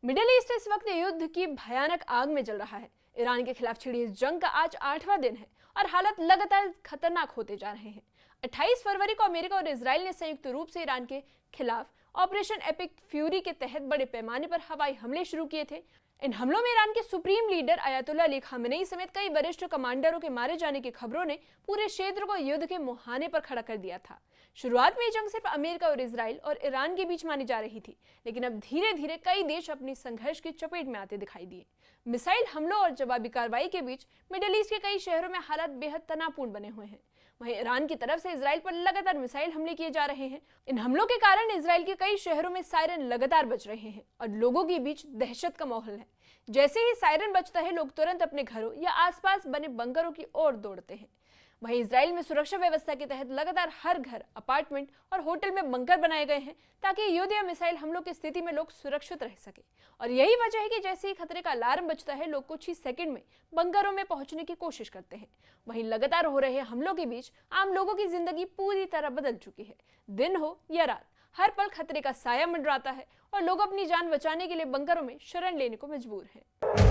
Middle east इस वक्त युद्ध की भयानक आग में जल रहा है। ईरान के खिलाफ छिड़ी इस जंग का आज 8वां दिन है और हालात लगातार खतरनाक होते जा रहे हैं। 28 फरवरी को अमेरिका और इजराइल ने संयुक्त रूप से ईरान के खिलाफ ऑपरेशन एपिक फ्यूरी के तहत बड़े पैमाने पर हवाई हमले शुरू किए थे। इन हमलों में ईरान के supreme leader Ayatollah Ali Khamenei समेत कई वरिष्ठ कमांडरों के मारे जाने की खबरों ने पूरे क्षेत्र को युद्ध के मुहाने पर खड़ा कर दिया था। शुरुआत में ये जंग सिर्फ अमेरिका और इजराइल और ईरान के बीच मानी जा रही थी, लेकिन अब धीरे धीरे कई देश अपनी संघर्ष की चपेट में आते दिखाई दिए। मिसाइल हमलों और जवाबी कार्रवाई के बीच मिडिल ईस्ट के कई शहरों में हालात बेहद तनावपूर्ण बने हुए हैं। वहीं ईरान की तरफ से इजराइल पर लगातार मिसाइल हमले किए जा रहे हैं। इन हमलों के कारण इजराइल के कई शहरों में सायरन लगातार बज रहे हैं और लोगों के बीच दहशत का माहौल है। जैसे ही सायरन बजता है, लोग तुरंत अपने घरों या आसपास बने बंकरों की ओर दौड़ते हैं। वहीं इजराइल में सुरक्षा व्यवस्था के तहत लगातार हर घर, अपार्टमेंट और होटल में बंकर बनाए गए हैं ताकि युद्ध या मिसाइल हमलों की स्थिति में लोग सुरक्षित रह सके। और यही वजह है कि जैसे ही खतरे का अलार्म बजता है, लोग कुछ ही सेकंड में बंकरों में पहुंचने की कोशिश करते हैं। वहीं लगातार हो रहे हमलों के बीच आम लोगों की जिंदगी पूरी तरह बदल चुकी है। दिन हो या रात, हर पल खतरे का साया मंडराता है और लोग अपनी जान बचाने के लिए बंकरों में शरण लेने को मजबूर हैं।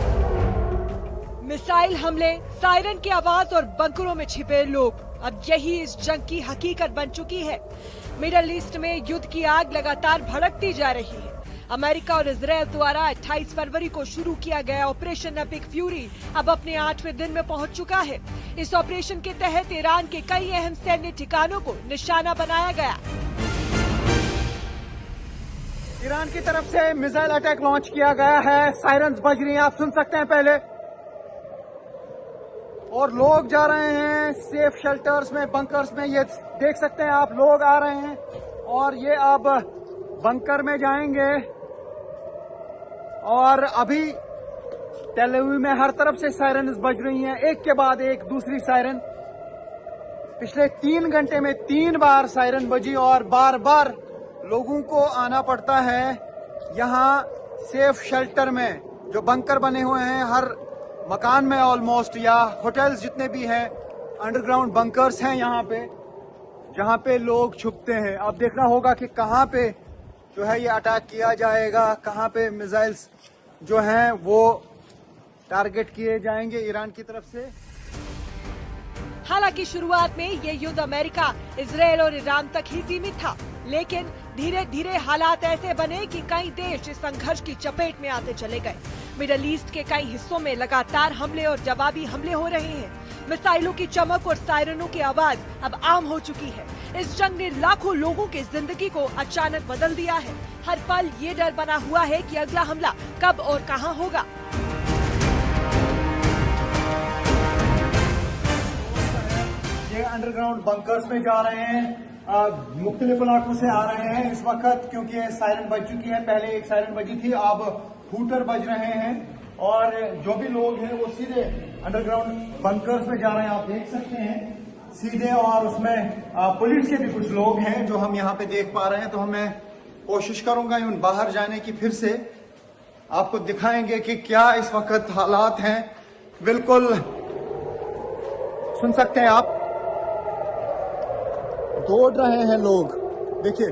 मिसाइल हमले, सायरन की आवाज और बंकरों में छिपे लोग, अब यही इस जंग की हकीकत बन चुकी है। मिडिल ईस्ट में युद्ध की आग लगातार भड़कती जा रही है। अमेरिका और इजराइल द्वारा 28 फरवरी को शुरू किया गया ऑपरेशन एपिक फ्यूरी अब अपने 8वें दिन में पहुंच चुका है। इस ऑपरेशन के तहत ईरान के कई अहम सैन्य ठिकानों को निशाना बनाया गया। ईरान की तरफ से मिसाइल अटैक लॉन्च किया गया है। सायरन्स बज रही हैं, आप सुन सकते हैं पहले, और लोग जा रहे हैं सेफ शेल्टर्स में, बंकर्स में। ये देख सकते हैं आप, लोग आ रहे हैं और ये अब बंकर में जाएंगे। और अभी तेल अवीव में हर तरफ से सायरन्स बज रही हैं, एक के बाद एक दूसरी सायरन। पिछले 3 घंटे में 3 बार सायरन बजी और बार बार लोगों को आना पड़ता है यहाँ सेफ शेल्टर में, जो बंकर बने हुए हैं हर मकान में ऑलमोस्ट, या होटल्स जितने भी हैं, अंडरग्राउंड बंकर्स हैं यहाँ पे, जहाँ पे लोग छुपते हैं। अब देखना होगा कि कहाँ पे जो है ये अटैक किया जाएगा, कहाँ पे मिसाइल्स जो हैं वो टारगेट किए जाएंगे ईरान की तरफ से। हालांकि शुरुआत में ये युद्ध अमेरिका, इजराइल और ईरान तक ही सीमित था, लेकिन धीरे धीरे हालात ऐसे बने कि कई देश इस संघर्ष की चपेट में आते चले गए। मिडिल ईस्ट के कई हिस्सों में लगातार हमले और जवाबी हमले हो रहे हैं। मिसाइलों की चमक और सायरनों की आवाज अब आम हो चुकी है। इस जंग ने लाखों लोगों की जिंदगी को अचानक बदल दिया है। हर पल ये डर बना हुआ है कि अगला हमला कब और कहां होगा। ये अंडरग्राउंड बंकर्स में जा रहे हैं, मुख्तलिफ इलाकों से आ रहे हैं इस वक्त, क्योंकि सायरन बज चुकी है। पहले एक सायरन बजी थी, अब हूटर बज रहे हैं और जो भी लोग हैं वो सीधे अंडरग्राउंड बंकर्स में जा रहे हैं। आप देख सकते हैं सीधे, और उसमें पुलिस के भी कुछ लोग हैं जो हम यहाँ पे देख पा रहे हैं। तो मैं कोशिश करूंगा उन बाहर जाने की, फिर से आपको दिखाएंगे कि क्या इस वक्त हालात हैं। बिल्कुल सुन सकते हैं आप, दौड़ रहे हैं लोग। देखिए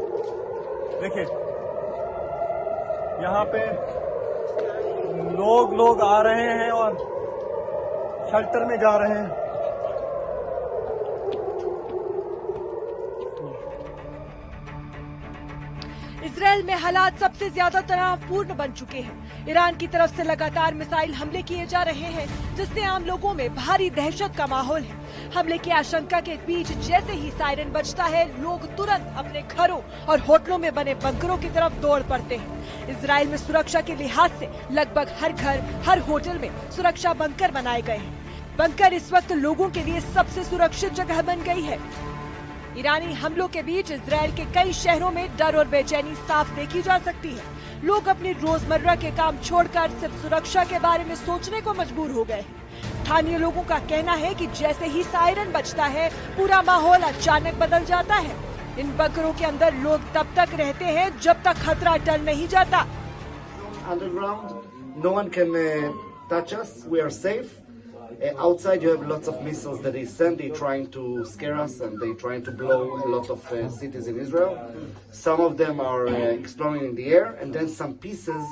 देखिए, यहाँ पे लोग आ रहे हैं और शेल्टर में जा रहे हैं। इजराइल में हालात सबसे ज्यादा तनावपूर्ण बन चुके हैं। ईरान की तरफ से लगातार मिसाइल हमले किए जा रहे हैं, जिससे आम लोगों में भारी दहशत का माहौल है। हमले की आशंका के बीच जैसे ही सायरन बजता है, लोग तुरंत अपने घरों और होटलों में बने बंकरों की तरफ दौड़ पड़ते हैं। इजराइल में सुरक्षा के लिहाज से लगभग हर घर, हर होटल में सुरक्षा बंकर बनाए गए हैं। बंकर इस वक्त लोगों के लिए सबसे सुरक्षित जगह बन गई है। ईरानी हमलों के बीच इजराइल के कई शहरों में डर और बेचैनी साफ देखी जा सकती है। लोग अपनी रोजमर्रा के काम छोड़कर सिर्फ सुरक्षा के बारे में सोचने को मजबूर हो गए हैं। स्थानीय लोगों का कहना है कि जैसे ही सायरन बजता है, पूरा माहौल अचानक बदल जाता है। इन बंकरों के अंदर लोग तब तक रहते हैं जब तक खतरा टल नहीं जाता। Underground, no one can touch us. We are safe. Outside you have lots of missiles that they send. They're trying to scare us and they're trying to blow a lot of cities in Israel. Some of them are exploding in the air, and then some pieces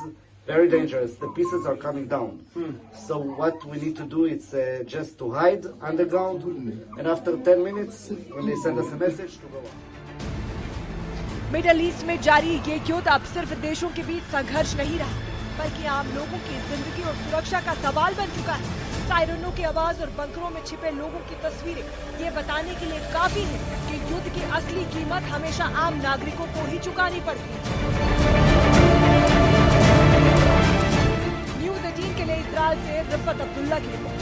very dangerous. The pieces are coming down. So what we need to do is just to hide underground, and after 10 minutes, when they send us a message, to go on. Middle east में जारी ये युद्ध अब सिर्फ देशों के बीच संघर्ष नहीं रहा, बल्कि आम लोगों की जिंदगी और सुरक्षा का सवाल बन चुका है। सायरनों की आवाज और बंकरों में छिपे लोगों की तस्वीरें ये बताने के लिए काफी है कि युद्ध की असली कीमत हमेशा आम नागरिकों को ही चुकानी पड़ती है। न्यूज़ 18 के लिए इजरायल से रिफत अब्दुल्ला की रिपोर्ट।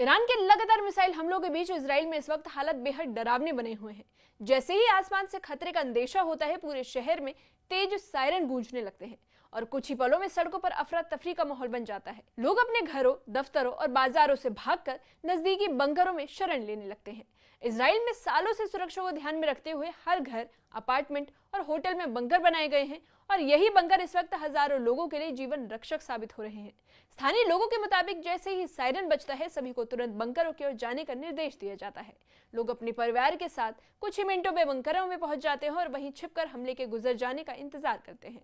ईरान के लगातार मिसाइल हमलों के बीच इजराइल में इस वक्त हालत बेहद डरावने बने हुए हैं। जैसे ही आसमान से खतरे का अंदेशा होता है, पूरे शहर में तेज सायरन गूंजने लगते हैं और कुछ ही पलों में सड़कों पर अफरा तफरी का माहौल बन जाता है। लोग अपने घरों, दफ्तरों और बाजारों से भागकर नजदीकी बंकरों में शरण लेने लगते हैं। इजराइल में सालों से सुरक्षा को ध्यान में रखते हुए हर घर, अपार्टमेंट और होटल में बंकर बनाए गए हैं और यही बंकर इस वक्त हजारों लोगों के लिए जीवन रक्षक साबित हो रहे हैं। स्थानीय लोगों के मुताबिक जैसे ही सायरन बजता है, सभी को तुरंत बंकरों की ओर जाने का निर्देश दिया जाता है। लोग अपने परिवार के साथ कुछ ही मिनटों में बंकरों में पहुंच जाते हैं और वहीं छिपकर हमले के गुजर जाने का इंतजार करते हैं।